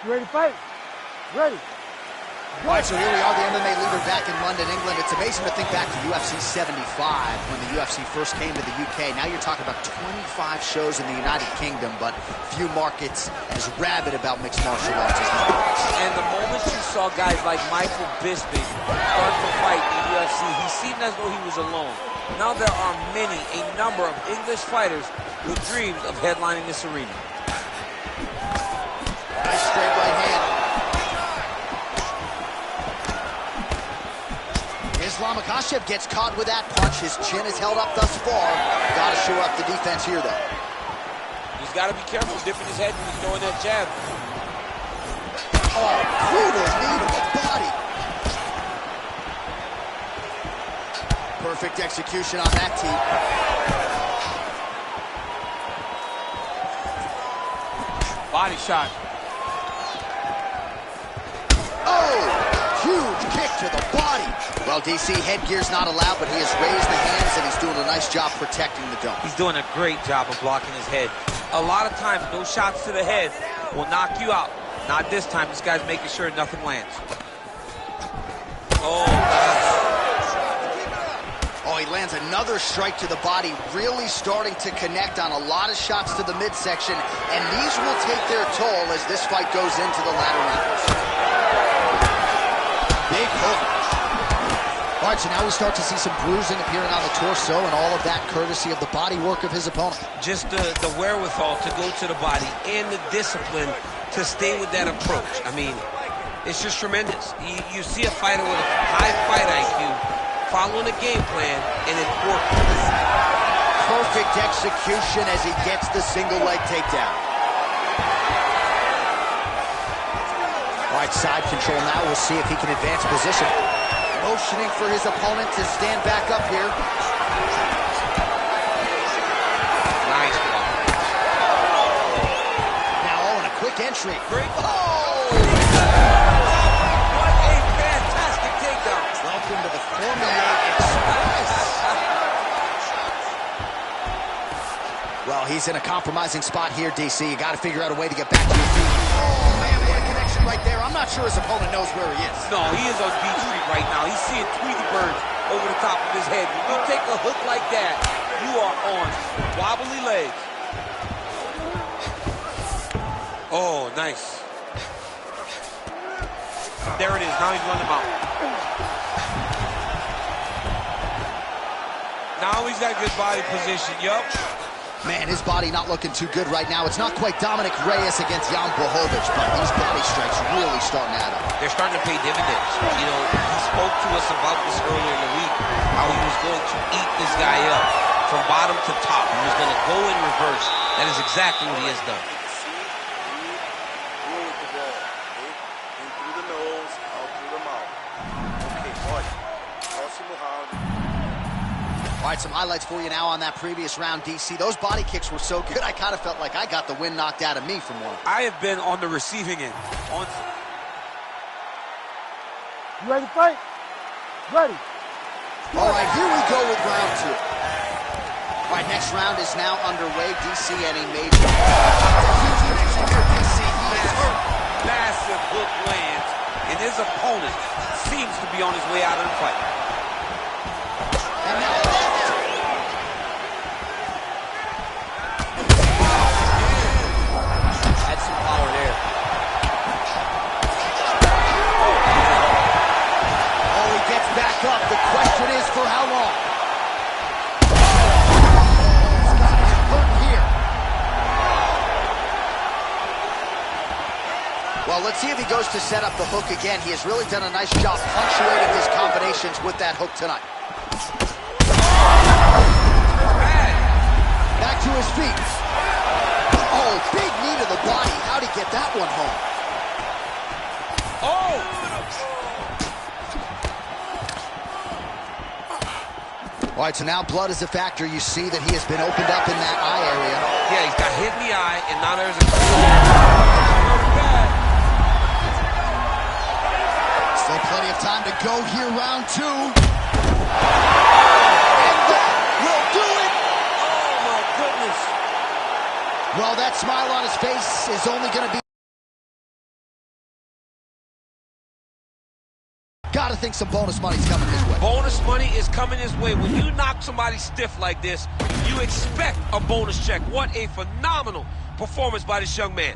You ready to fight? Ready. All right, so here we are, the MMA leader back in London, England. It's amazing to think back to Ufc5 when the UFC first came to the UK. Now you're talking about 25 shows in the United Kingdom, but few markets as rabid about mixed martial arts as London. And the moment you saw guys like Michael Bisping start to fight in the UFC, he seemed as though he was alone. Now there are a number of English fighters with dreams of headlining this arena. Nice straight right hand. Islam Makhachev gets caught with that punch. His chin is held up thus far. Got to show up the defense here, though. He's got to be careful dipping his head when he's throwing that jab. Oh, brutal knee to the body. Perfect execution on that tee. Body shot. Oh, huge kick to the body. Well, DC, headgear's not allowed, but he has raised the hands, and he's doing a nice job protecting the dome. He's doing a great job of blocking his head. A lot of times, those shots to the head will knock you out. Not this time. This guy's making sure nothing lands. Oh, oh, he lands another strike to the body, really starting to connect on a lot of shots to the midsection, and these will take their toll as this fight goes into the latter rounds. Big hook. All right, so now we start to see some bruising appearing on the torso, and all of that courtesy of the body work of his opponent. Just the wherewithal to go to the body and the discipline to stay with that approach. I mean, it's just tremendous. You see a fighter with a high fight IQ following a game plan, and it works. Perfect execution as he gets the single leg takedown. All right, side control now. We'll see if he can advance position. Motioning for his opponent to stand back up here. Nice block. Now, in a quick entry. Great. Oh! What a fantastic takedown. Welcome to the Formula Express. Well, he's in a compromising spot here, DC. You got to figure out a way to get back to your feet. Oh, man, what a connection right there. I'm not sure his opponent knows where he is. No, he is on Beach Street right now. He's seeing Tweety birds over the top of his head. When you take a hook like that, you are on wobbly legs. Oh, nice. There it is. Now he's running him out. Now he's got good body position. Yup. Man, his body not looking too good right now. It's not quite Dominic Reyes against Jan Blachowicz, but these body strikes really starting to add up. They're starting to pay dividends. You know, he spoke to us about this earlier in the week, how he was going to eat this guy up from bottom to top. He was going to go in reverse. That is exactly what he has done. All right, some highlights for you now on that previous round, DC. Those body kicks were so good, I kind of felt like I got the wind knocked out of me from one. I have been on the receiving end. You ready to fight? Ready. All right, here we go with round two. All right, next round is now underway. DC, any major... Massive hook lands, and his opponent seems to be on his way out of the fight. And now had some power there. Oh, he gets back up. The question is for how long? He's got him hurt here. Well, let's see if he goes to set up the hook again. He has really done a nice job punctuating his combinations with that hook tonight. Back to his feet. Oh, big knee to the body. How'd he get that one home? Oh! All right, so now blood is a factor. You see that he has been opened up in that eye area. Yeah, he's got hit in the eye, and now there's a... Still plenty of time to go here, round two. Well, that smile on his face is only going to be think some bonus money's coming his way. Bonus money is coming his way. When you knock somebody stiff like this, you expect a bonus check. What a phenomenal performance by this young man.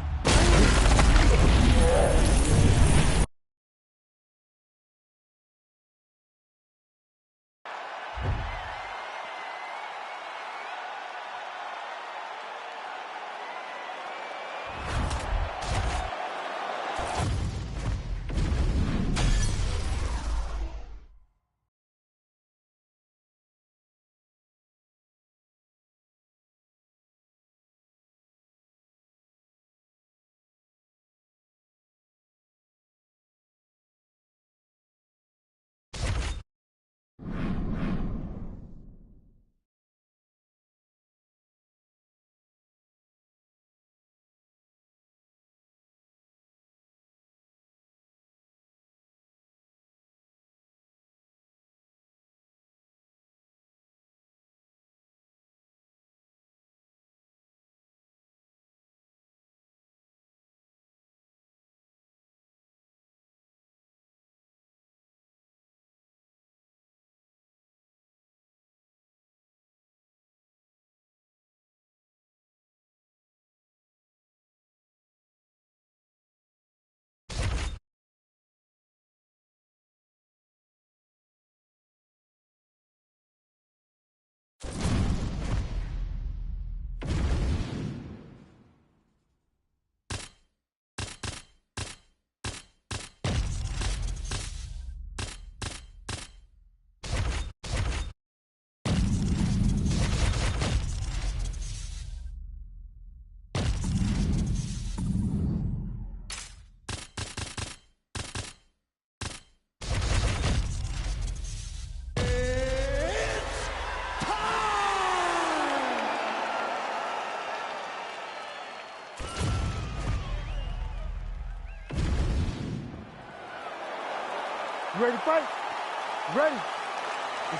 You ready to fight? Ready.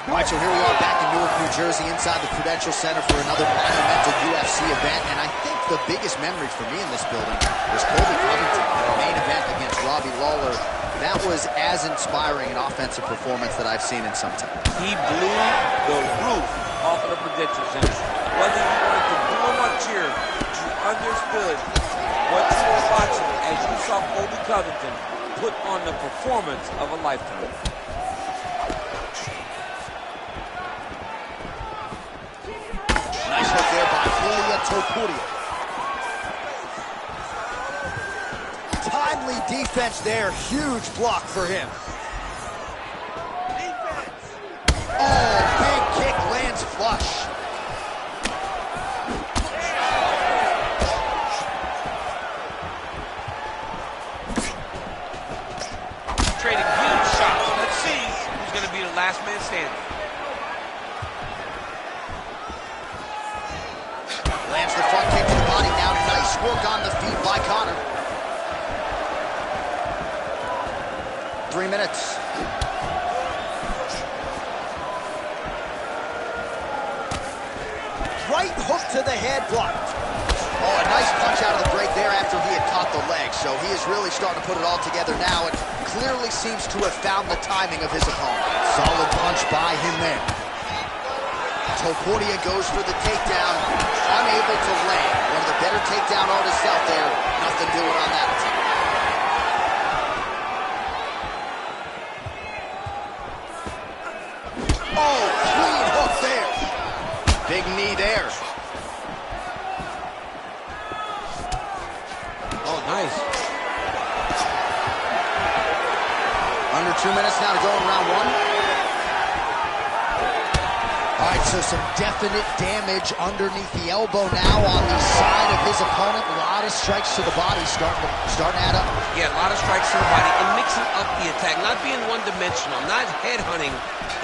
All right, so here we are back in Newark, New Jersey, inside the Prudential Center for another monumental UFC event. And I think the biggest memory for me in this building was Colby Covington, the main event against Robbie Lawler. That was as inspiring an offensive performance that I've seen in some time. He blew the roof off of the Prudential Center. Whether you wanted to boo him or cheer, you understood what you were watching as you saw Colby Covington put on the performance of a lifetime. Nice hook there by Julia Topuria. Timely defense there. Huge block for him. Oh, big kick lands flush. Trading huge shots. Let's see who's going to be the last man standing. Lands the front kick to the body now. Nice work on the feet by Conor. 3 minutes. Right hook to the head, blocked. Oh, a nice punch out of the break there after he had caught the leg. So he is really starting to put it all together now and clearly seems to have found the timing of his opponent. Solid punch by him there. Topuria goes for the takedown, unable to land. One of the better takedown artists out there. Nothing doing on that attempt. Oh, clean hook there. Big knee there. Oh, nice. Under 2 minutes now to go in round one. All right, so some definite damage underneath the elbow now on the side of his opponent. A lot of strikes to the body starting to add up. Yeah, a lot of strikes to the body and mixing up the attack, not being one-dimensional, not headhunting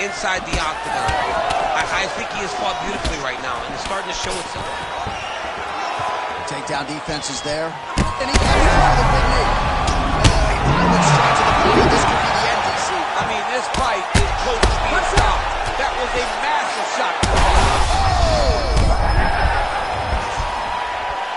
inside the octagon. I think he has fought beautifully right now, and it's starting to show itself. Takedown defense is there. And he comes in with a big knee. Oh, a violent strike to the body. This could be the end, DC. I mean, this fight is close to being stopped. That was a massive shot to the body.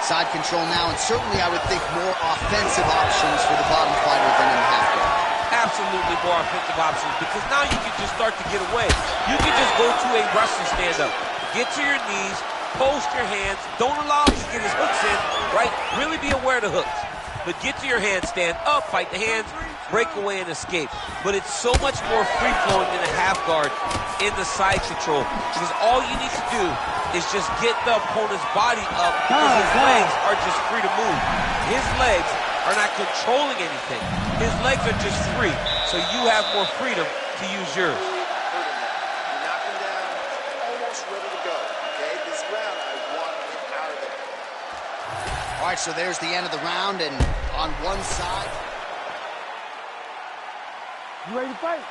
Side control now, and certainly I would think more offensive options for the bottom fighter than in the half guard. absolutely more offensive options because now you can just start to get away. You can just go to a wrestling stand-up. Get to your knees, post your hands, don't allow him to get his hooks in, right? Really be aware of the hooks. But get to your hands, stand up, fight the hands, break away and escape. But it's so much more free-flowing than a half guard in the side control because all you need to do is just get the opponent's body up because his legs are just free to move. His legs are not controlling anything. His legs are just free, so you have more freedom to use yours. You knock him down, almost ready to go. Okay, this round, I want him out of there. All right, so there's the end of the round, and on one side. You ready to fight?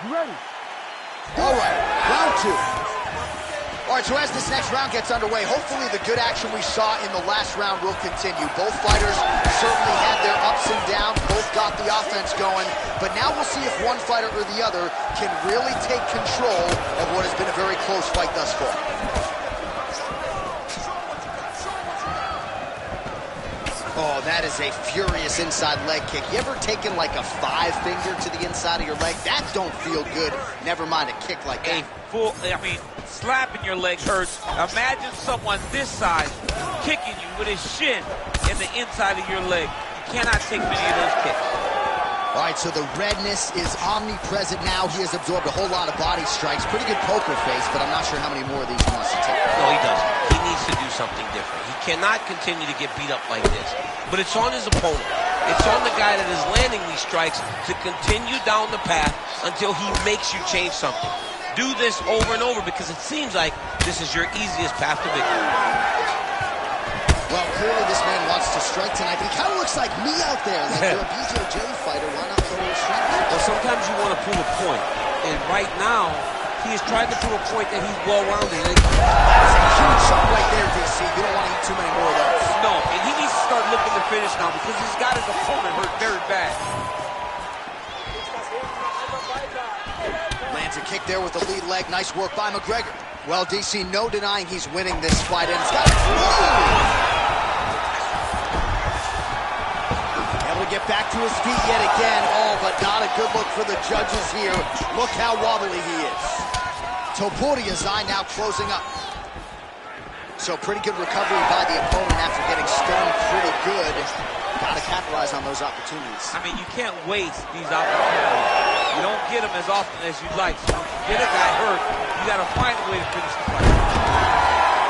You ready? All right, round two. All right, so as this next round gets underway, hopefully the good action we saw in the last round will continue. Both fighters certainly had their ups and downs, both got the offense going, but now we'll see if one fighter or the other can really take control of what has been a very close fight thus far. Oh, that is a furious inside leg kick. You ever taken like a 5-finger to the inside of your leg? That don't feel good. Never mind a kick like that. Slapping your leg hurts. Imagine someone this size kicking you with his shin in the inside of your leg. You cannot take many of those kicks. All right, so the redness is omnipresent now. He has absorbed a whole lot of body strikes. Pretty good poker face, but I'm not sure how many more of these he wants to take. No, he doesn't. He needs to do something different. He cannot continue to get beat up like this. But it's on his opponent. It's on the guy that is landing these strikes to continue down the path until he makes you change something. Do this over and over because it seems like this is your easiest path to victory. Well, clearly this man wants to strike tonight, but he kind of looks like me out there. Like you're a BJJ fighter, why not throw a strike? Well, sometimes you want to prove a point. And right now, he is trying to prove a point that he's well-rounded. That's a huge shot right there, DC. You don't want to eat too many more of those. No, and he needs to start looking to finish now because he's got his opponent hurt very bad. Lands a kick there with the lead leg. Nice work by McGregor. Well, DC, no denying he's winning this fight, and it's got able to get back to his feet yet again. Oh, but not a good look for the judges here. Look how wobbly he is. Topuria's eye now closing up. So pretty good recovery by the opponent after getting stung pretty good. Got to capitalize on those opportunities. I mean, you can't waste these opportunities. You don't get them as often as you'd like. So if you get a guy hurt, you got to find a way to finish the fight.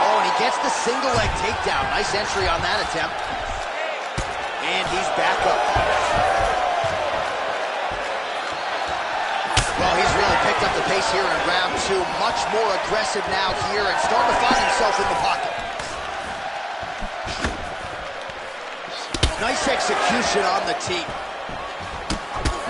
Oh, and he gets the single leg takedown. Nice entry on that attempt. And he's back up. Well, he's really picked up the pace here in round two. Much more aggressive now here and starting to find himself in the pocket. Nice execution on the tee.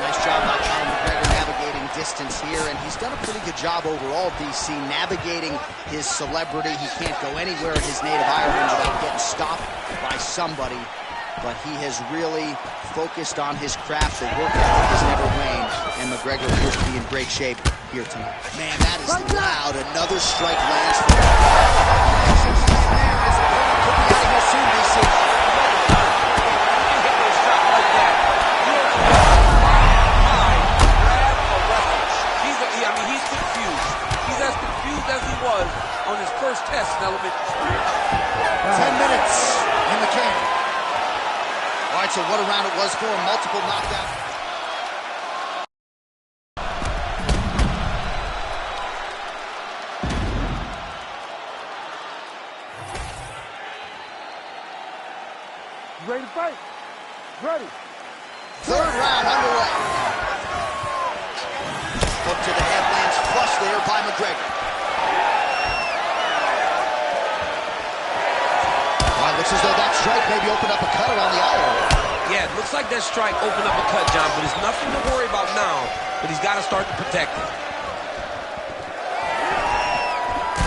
Nice job by Conor McGregor navigating distance here, and he's done a pretty good job overall, DC, navigating his celebrity. He can't go anywhere in his native Ireland without getting stopped by somebody, but he has really focused on his craft. The work ethic has never waned, and McGregor appears to be in great shape here tonight. Man, that is loud. Another strike lands for him. His opponent could be out of here soon, DC. On his first test in elementary school. 10 minutes in the can. All right, so what a round it was for him. Multiple knockdowns. You ready to fight? Ready. Third round underway. Hook to the head lands flush there by McGregor. Looks as though that strike maybe opened up a cut around the eye. Yeah, it looks like that strike opened up a cut, John, but there's nothing to worry about now, but he's got to start to protect it.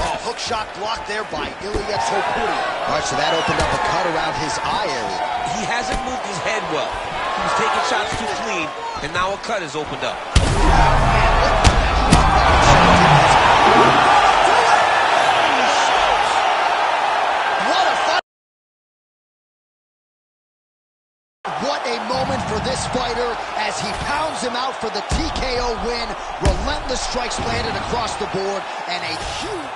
Oh, hook shot blocked there by Ilia Topuria. All right, so that opened up a cut around his eye area. He hasn't moved his head well. He was taking shots too clean, and now a cut has opened up. What a a moment for this fighter as he pounds him out for the TKO win. Relentless strikes landed across the board, and a huge...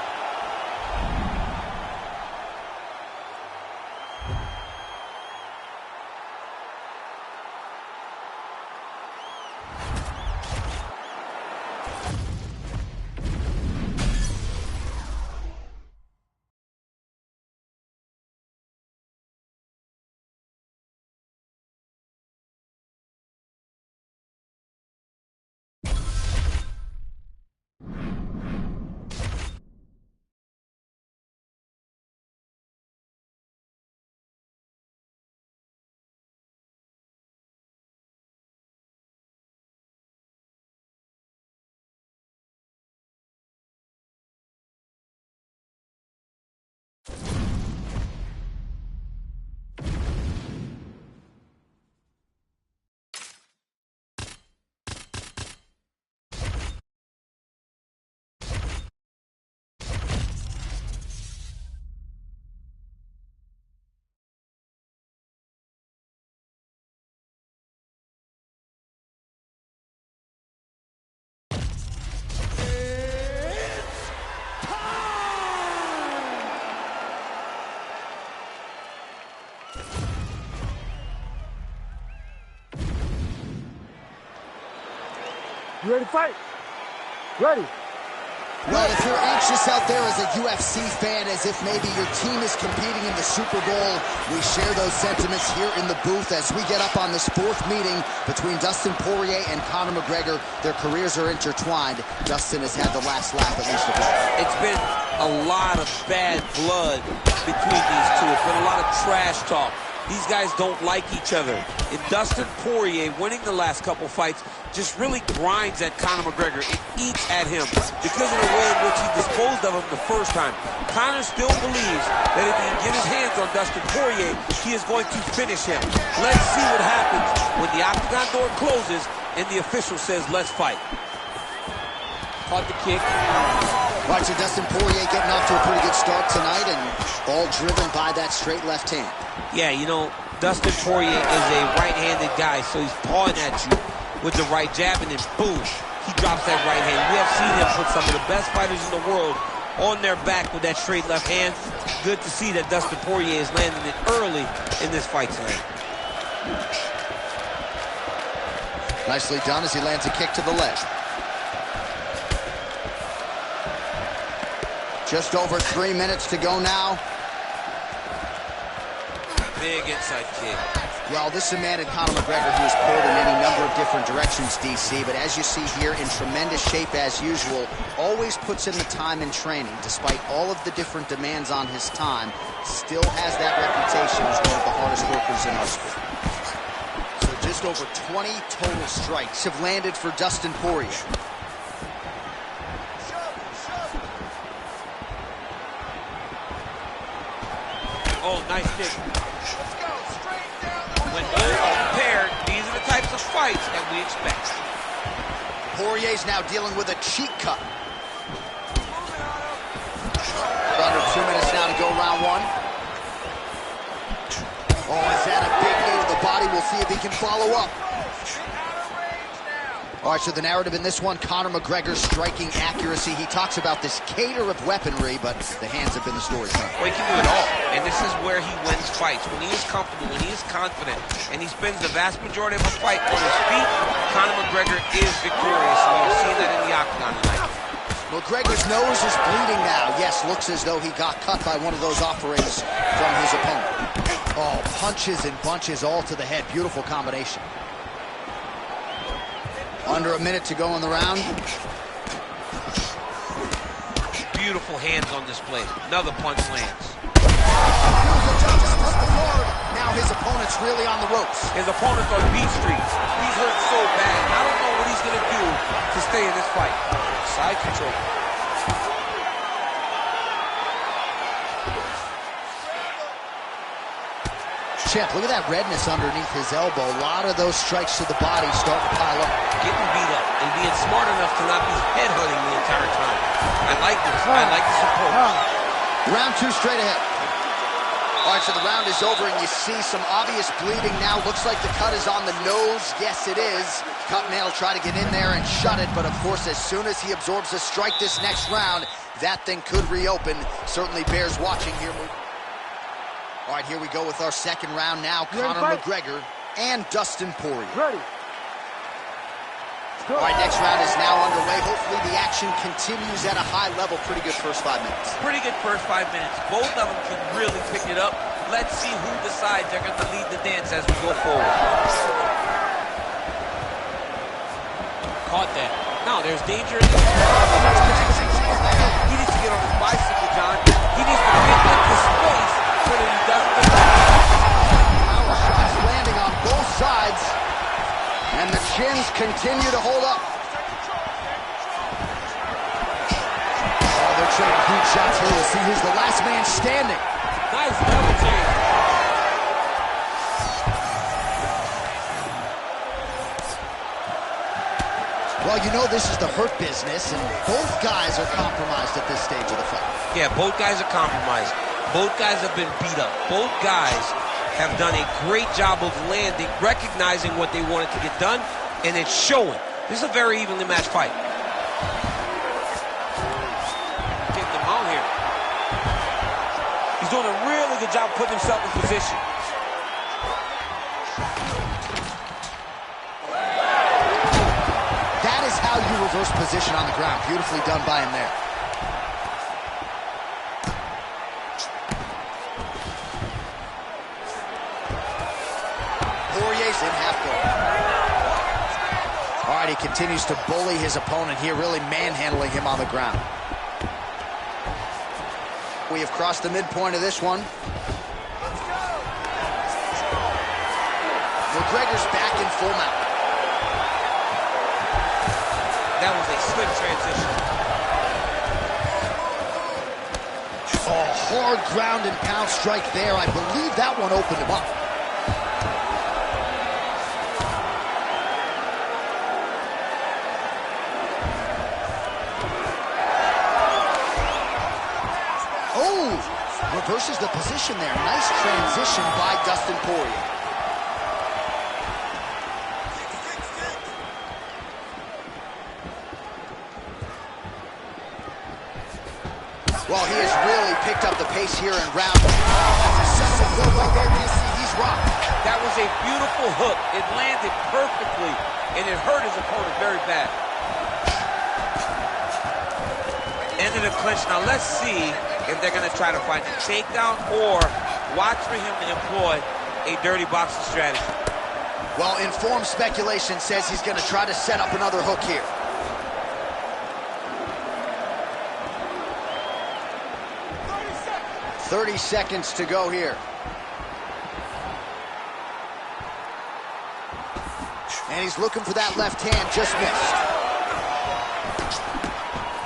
You ready to fight? Ready. Well, if you're anxious out there as a UFC fan, as if maybe your team is competing in the Super Bowl, we share those sentiments here in the booth as we get up on this fourth meeting between Dustin Poirier and Conor McGregor. Their careers are intertwined. Dustin has had the last laugh, at least of it. It's been a lot of bad blood between these two. It's been a lot of trash talk. These guys don't like each other. And Dustin Poirier, winning the last couple fights, just really grinds at Conor McGregor. It eats at him because of the way in which he disposed of him the first time. Conor still believes that if he can get his hands on Dustin Poirier, he is going to finish him. Let's see what happens when the octagon door closes and the official says, let's fight. Caught the kick. Watching Dustin Poirier getting off to a pretty good start tonight, and all driven by that straight left hand. Yeah, you know, Dustin Poirier is a right-handed guy, so he's pawing at you with the right jab, and then boom, he drops that right hand. We have seen him put some of the best fighters in the world on their back with that straight left hand. Good to see that Dustin Poirier is landing it early in this fight tonight. Nicely done as he lands a kick to the leg. Just over 3 minutes to go now. Big inside kick. Well, this is a man in Conor McGregor who is pulled in any number of different directions, DC, but as you see here, in tremendous shape as usual, always puts in the time in training, despite all of the different demands on his time, still has that reputation as one of the hardest workers in our sport. So just over 20 total strikes have landed for Dustin Poirier. Oh, nice kick. When both are prepared, these are the types of fights that we expect. Poirier's now dealing with a cheek cut. Under 2 minutes now to go round one. Oh, is that a big knee to the body? We'll see if he can follow up. All right, so the narrative in this one, Conor McGregor's striking accuracy. He talks about this cater of weaponry, but the hands have been the story tonight. Well, he can do it all, and this is where he wins fights. When he is comfortable, when he is confident, and he spends the vast majority of a fight on his feet, Conor McGregor is victorious, and we've seen that in the octagon tonight. McGregor's nose is bleeding now. Yes, looks as though he got cut by one of those operators from his opponent. Oh, punches and bunches all to the head. Beautiful combination. Under a minute to go in the round. Beautiful hands on display. Another punch lands. Now his opponent's really on the ropes. His opponent's on beat street. He's hurt so bad. I don't know what he's going to do to stay in this fight. Side control. Champ, look at that redness underneath his elbow. A lot of those strikes to the body starting to pile up. Getting beat up and being smart enough to not be headhunting the entire time. I like this. I like this approach. Round two straight ahead. All right, so the round is over, and you see some obvious bleeding now. Looks like the cut is on the nose. Yes, it is. Cutman will try to get in there and shut it, but of course, as soon as he absorbs a strike this next round, that thing could reopen. Certainly bears watching here. All right, here we go with our second round now. Conor McGregor and Dustin Poirier. Ready. All right, next round is now underway. Hopefully the action continues at a high level. Pretty good first 5 minutes. Pretty good first 5 minutes. Both of them can really pick it up. Let's see who decides they're going to lead the dance as we go forward. Caught that. Now there's danger in this. He needs to get on his bicycle, John. He needs to get into space so that he doesn't get Power shots landing on both sides. And the chins continue to hold up. Oh, they're trading huge shots here. We'll see who's the last man standing. nice double change. Well, you know this is the hurt business, and both guys are compromised at this stage of the fight. Yeah, both guys are compromised. Both guys have been beat up. Both guys have done a great job of landing, recognizing what they wanted to get done, and it's showing. This is a very evenly matched fight. Getting them out here. He's doing a really good job putting himself in position. That is how you reverse position on the ground. Beautifully done by him there. Poirier's in half guard. All right, he continues to bully his opponent here, really manhandling him on the ground. We have crossed the midpoint of this one. McGregor's back in full mount. That was a slick transition. Oh, hard ground and pound strike there. I believe that one opened him up. Reverses the position there. Nice transition by Dustin Poirier. Well, he has really picked up the pace here in round. That's a good right there, DC. He's rocked. That was a beautiful hook. It landed perfectly, and it hurt his opponent very bad. Ended the clinch. Now let's see if they're going to try to find a takedown or watch for him to employ a dirty boxing strategy. Well, informed speculation says he's going to try to set up another hook here. "30 seconds to go here. And he's looking for that left hand, just missed.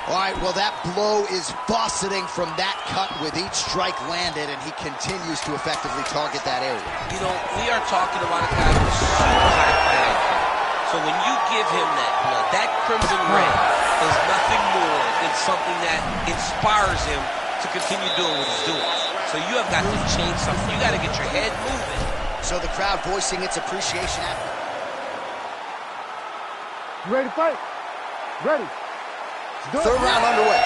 All right, well, that blow is buffeting from that cut with each strike landed, and he continues to effectively target that area. You know, we are talking about a guy with super high fight IQ. So when you give him that blood, that crimson red is nothing more than something that inspires him to continue doing what he's doing. So you have got to change something. You got to get your head moving. So the crowd voicing its appreciation after. You ready to fight? Ready. Third round underway.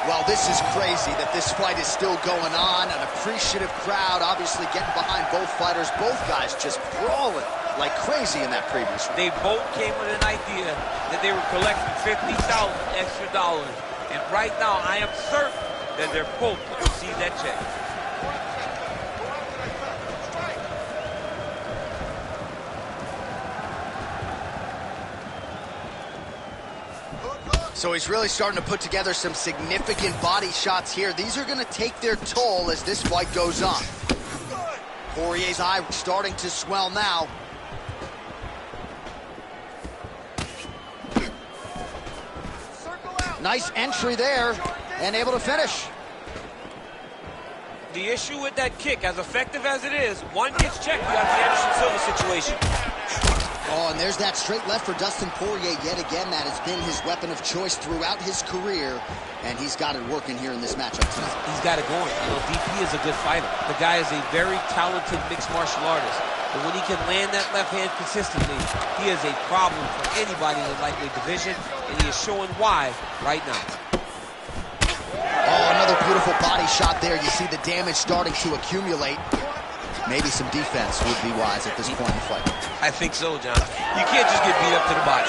Well, this is crazy that this fight is still going on. An appreciative crowd obviously getting behind both fighters. Both guys just brawling like crazy in that previous round. They both came with an idea that they were collecting $50,000 extra dollars. And right now, I am certain that they're both going to receive that check. So he's really starting to put together some significant body shots here. These are going to take their toll as this fight goes on. Poirier's eye starting to swell now. Nice entry there, and able to finish. The issue with that kick, as effective as it is, one gets checked, you got the Anderson Silva situation. Oh, and there's that straight left for Dustin Poirier yet again. That has been his weapon of choice throughout his career, and he's got it working here in this matchup tonight. He's got it going. You know, DP is a good fighter. The guy is a very talented mixed martial artist. But when he can land that left hand consistently, he is a problem for anybody in the lightweight division, and he is showing why right now. Oh, another beautiful body shot there. You see the damage starting to accumulate. Maybe some defense would be wise at this point in the fight. I think so, John. You can't just get beat up to the body.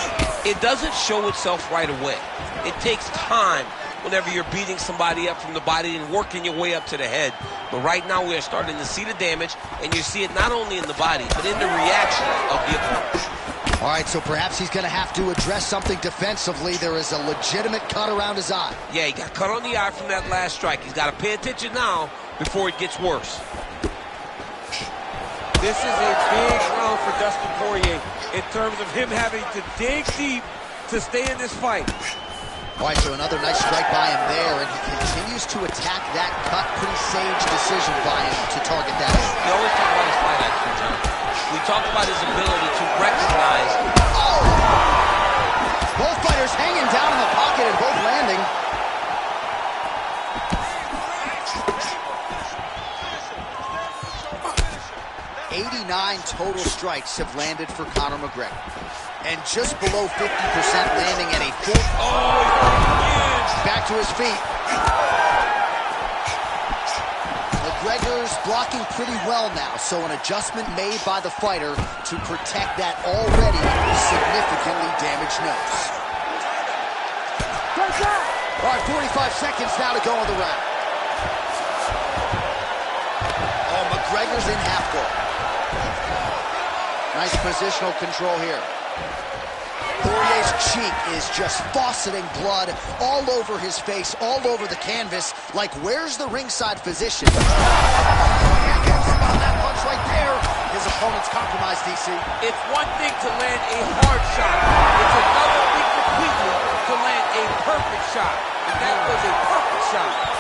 It doesn't show itself right away. It takes time whenever you're beating somebody up from the body and working your way up to the head. But right now we are starting to see the damage, and you see it not only in the body, but in the reaction of the opponent. All right, so perhaps he's going to have to address something defensively. There is a legitimate cut around his eye. Yeah, he got cut on the eye from that last strike. He's got to pay attention now before it gets worse. This is a big round for Dustin Poirier in terms of him having to dig deep to stay in this fight. All right, so another nice strike by him there, and he continues to attack that cut. Pretty sage decision by him to target that. We always talk about his fight IQ, John. We talk about his ability to recognize. Oh! Both fighters hanging down in the pocket and both landing. '89 total strikes have landed for Conor McGregor. And just below 50% landing at a full... Oh, back to his feet. McGregor's blocking pretty well now, so an adjustment made by the fighter to protect that already significantly damaged nose. All right, 45 seconds now to go in the round. Oh, McGregor's in half guard. Nice positional control here. Poirier's cheek is just fauceting blood all over his face, all over the canvas. Like, where's the ringside physician? Poirier gets him on that punch right there. His opponent's compromised, DC. it's one thing to land a hard shot. It's another thing completely to land a perfect shot. And that was a perfect shot.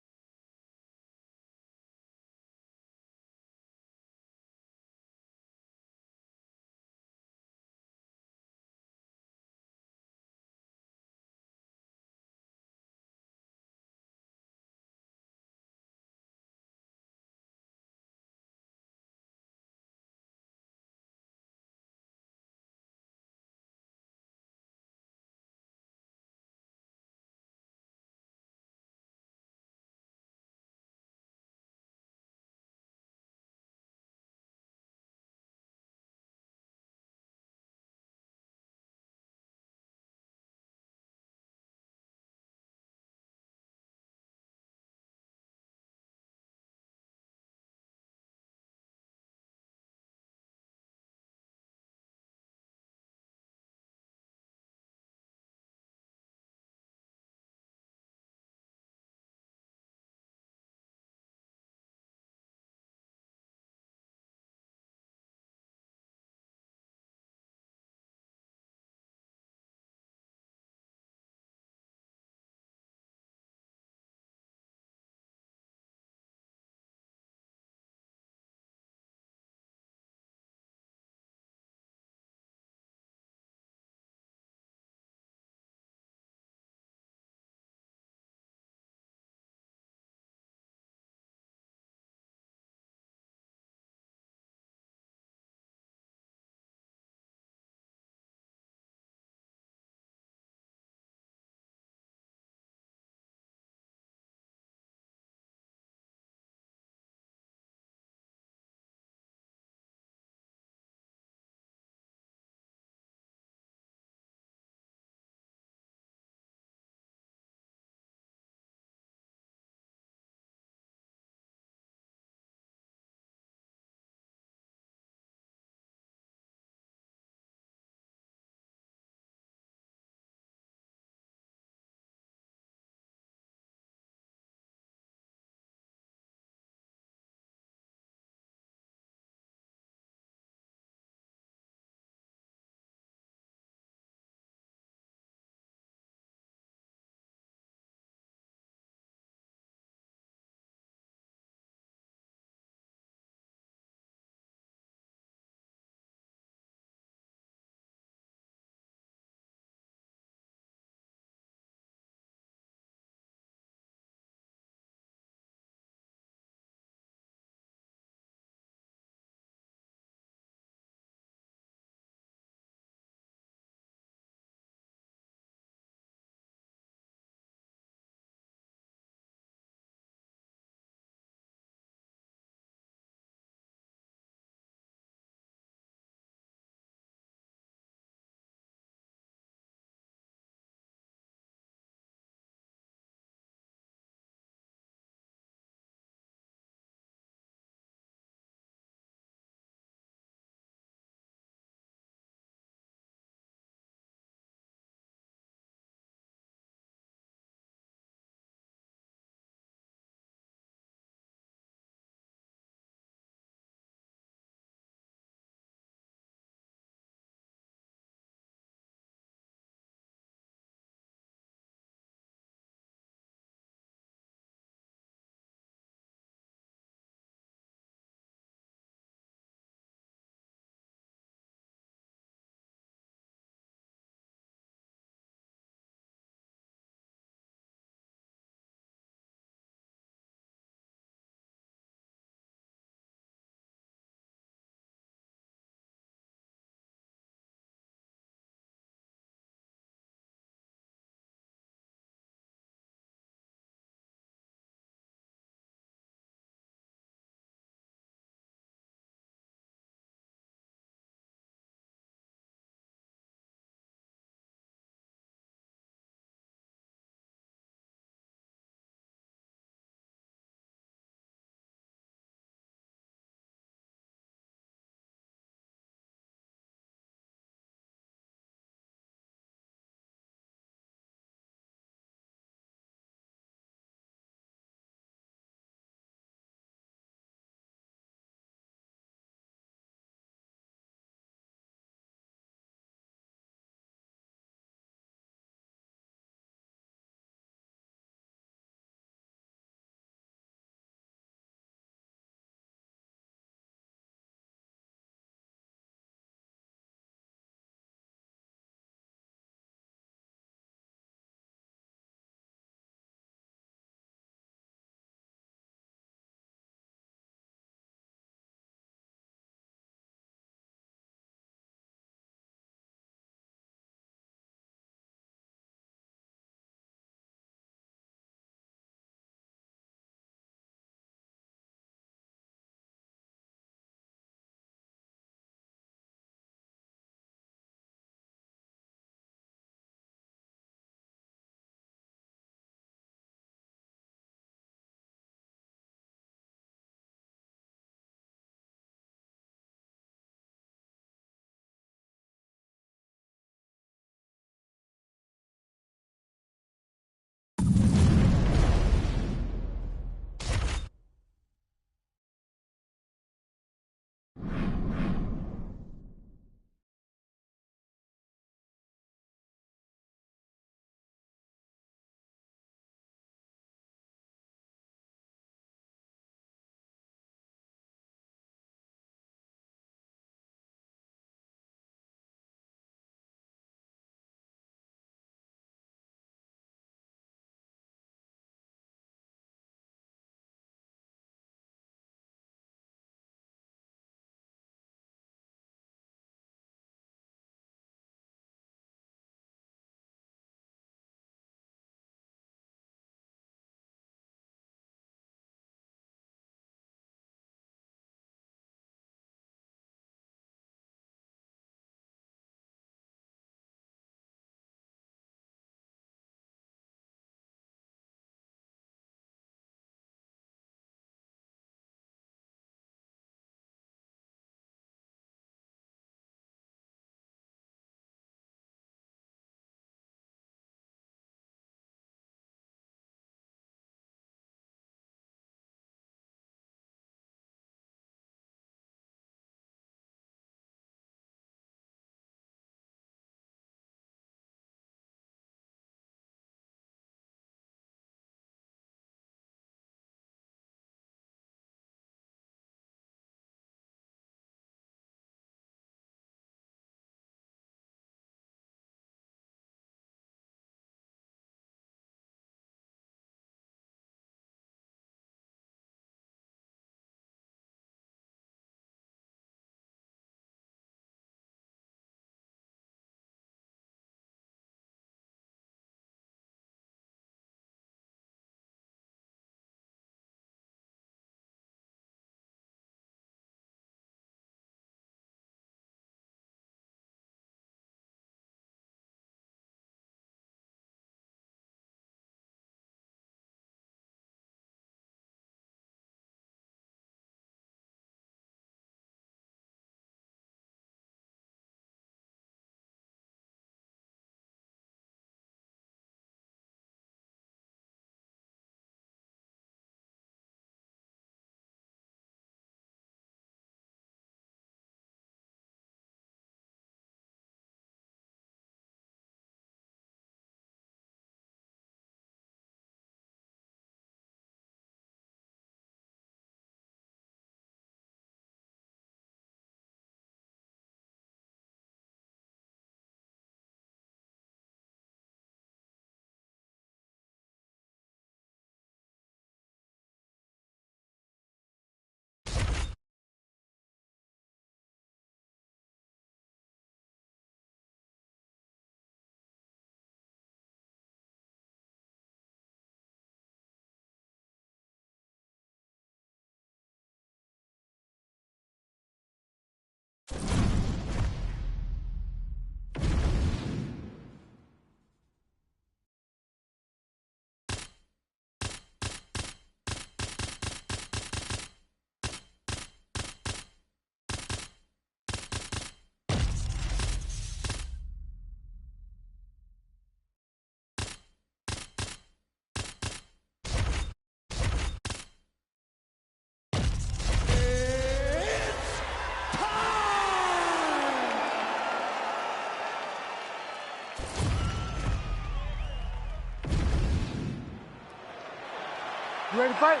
You ready to fight?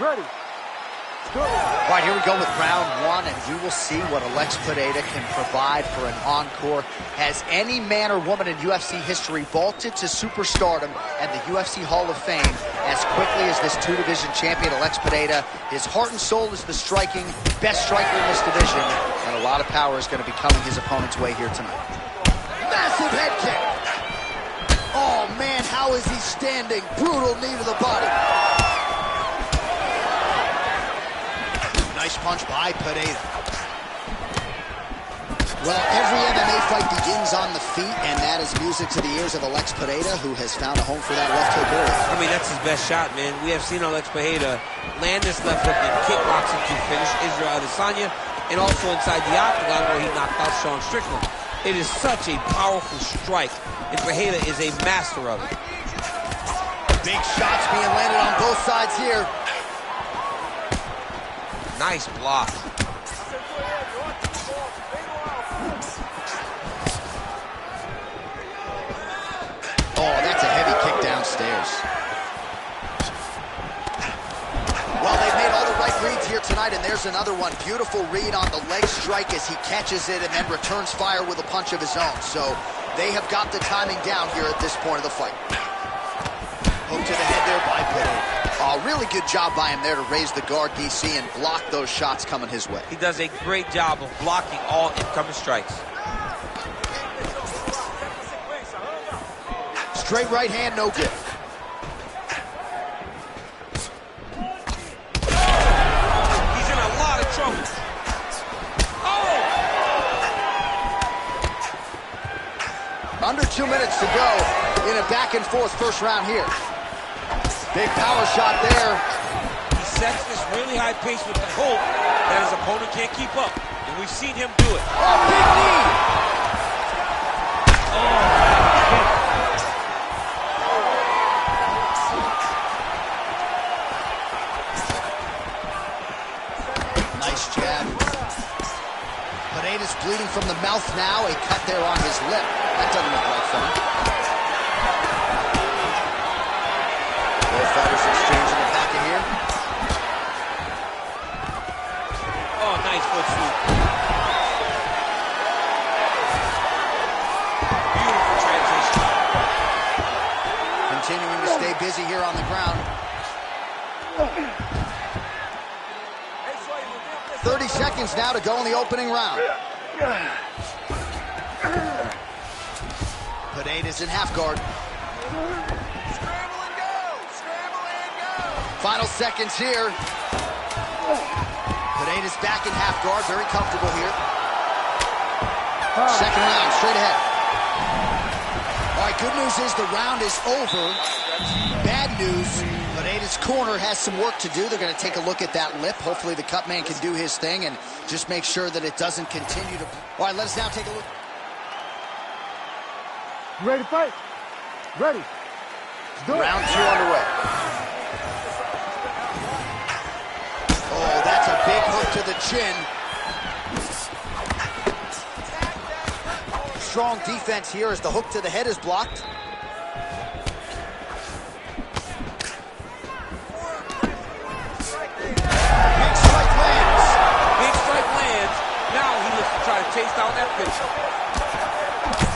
Ready. All right, here we go with round one, and we will see what Alex Pereira can provide for an encore. Has any man or woman in UFC history vaulted to superstardom and the UFC Hall of Fame as quickly as this two-division champion, Alex Pereira? His heart and soul is the striking, best striker in this division, and a lot of power is going to be coming his opponent's way here tonight. Massive head kick. Oh, man, how is he standing? Brutal knee to the body. Nice punch by Pereira. Well, every MMA fight begins on the feet, and that is music to the ears of Alex Pereira, who has found a home for that left hook early. I mean, that's his best shot, man. We have seen Alex Pereira land this left hook in kickboxing to finish Israel Adesanya, and also inside the octagon where he knocked out Sean Strickland. It is such a powerful strike, and Pereira is a master of it. Big shots being landed on both sides here. Nice block. Oh, that's a heavy kick downstairs. Well, they've made all the right reads here tonight, and there's another one. Beautiful read on the leg strike as he catches it and then returns fire with a punch of his own. So they have got the timing down here at this point of the fight. Hook to the head there by Pereira. Oh, really good job by him there to raise the guard, DC, and block those shots coming his way. He does a great job of blocking all incoming strikes. Straight right hand, no good. He's in a lot of trouble. Oh! Under 2 minutes to go in a back-and-forth first round here. Big power shot there. He sets this really high pace with the hope that his opponent can't keep up. And we've seen him do it. Oh, big knee! Nice jab. Pereira's bleeding from the mouth now. A cut there on his lip. That doesn't look like fun. Both fighters exchanging the packet here. Oh, nice foot sweep. Beautiful transition. Continuing to stay busy here on the ground. 30 seconds now to go in the opening round. Pereira's in half guard. Final seconds here. Pereira's back in half guard, very comfortable here. Second round, straight ahead. All right, good news is the round is over. Bad news, Pereira's corner has some work to do. They're going to take a look at that lip. Hopefully the cut man can do his thing and just make sure that it doesn't continue to... All right, let us now take a look. You ready to fight? Ready. Let's do it. Round two underway. Oh, that's a big hook to the chin. Strong defense here as the hook to the head is blocked. Big strike lands. Big strike lands. Now he looks to try to chase down that finish.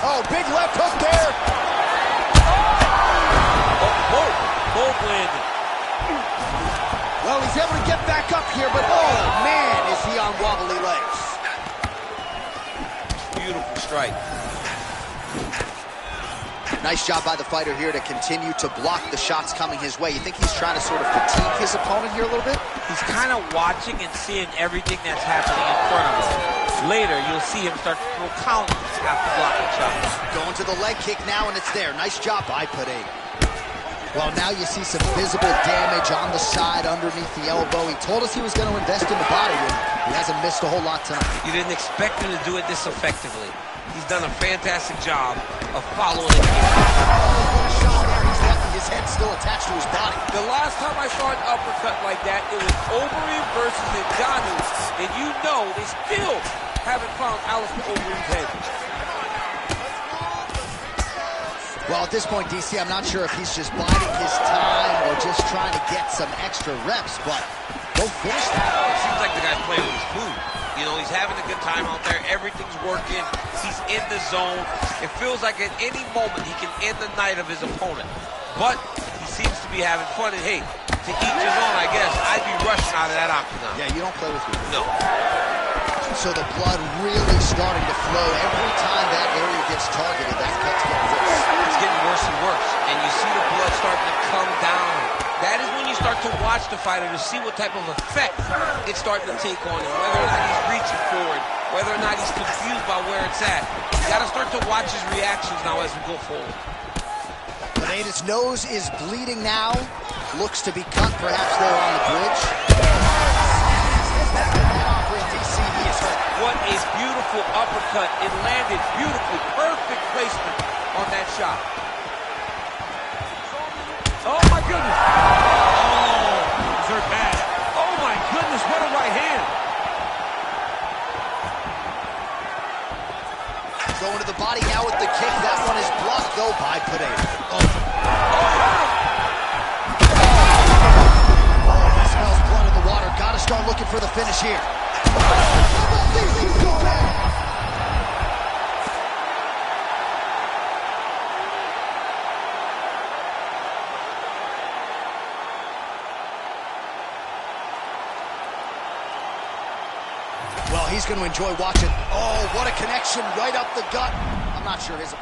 Oh, big left hook there. Oh, both landed. Well, he's able to get back up here, but oh, man, is he on wobbly legs. Beautiful strike. Nice job by the fighter here to continue to block the shots coming his way. You think he's trying to sort of fatigue his opponent here a little bit? He's kind of watching and seeing everything that's happening in front of him. Later, you'll see him start to throw counters after blocking shots. Going to the leg kick now, and it's there. Nice job by Pereira. Well, now you see some visible damage on the side underneath the elbow. He told us he was going to invest in the body, and he hasn't missed a whole lot tonight. You didn't expect him to do it this effectively. He's done a fantastic job of following it. He's left his head still attached to his body. The last time I saw an uppercut like that, it was Overeem versus Ngannou, and you know they still haven't found Alistair Overeem's head. Well, at this point, DC, I'm not sure if he's just biding his time or just trying to get some extra reps, but go finish that. It seems like the guy's playing with his food. You know, he's having a good time out there. Everything's working. He's in the zone. It feels like at any moment he can end the night of his opponent. But he seems to be having fun. And, hey, to each his own, I guess. I'd be rushing out of that octagon. Yeah, you don't play with food. No. So the blood really starting to flow. Every time that area gets targeted, that cut's getting worse. It's getting worse and worse. And you see the blood starting to come down. That is when you start to watch the fighter to see what type of effect it's starting to take on him, whether or not he's reaching forward, whether or not he's confused by where it's at. You got to start to watch his reactions now as we go forward. Pineda's nose is bleeding now. Looks to be cut, perhaps there on the bridge. What a beautiful uppercut. It landed beautifully. Perfect placement on that shot. Oh, my goodness. Oh, he's hurt bad. Oh, my goodness, what a right hand. Going to the body now with the kick. That one is blocked, though, by Pineda. Oh, he smells blood in the water. Got to start looking for the finish here. Well, he's going to enjoy watching. Oh, what a connection right up the gut. I'm not sure his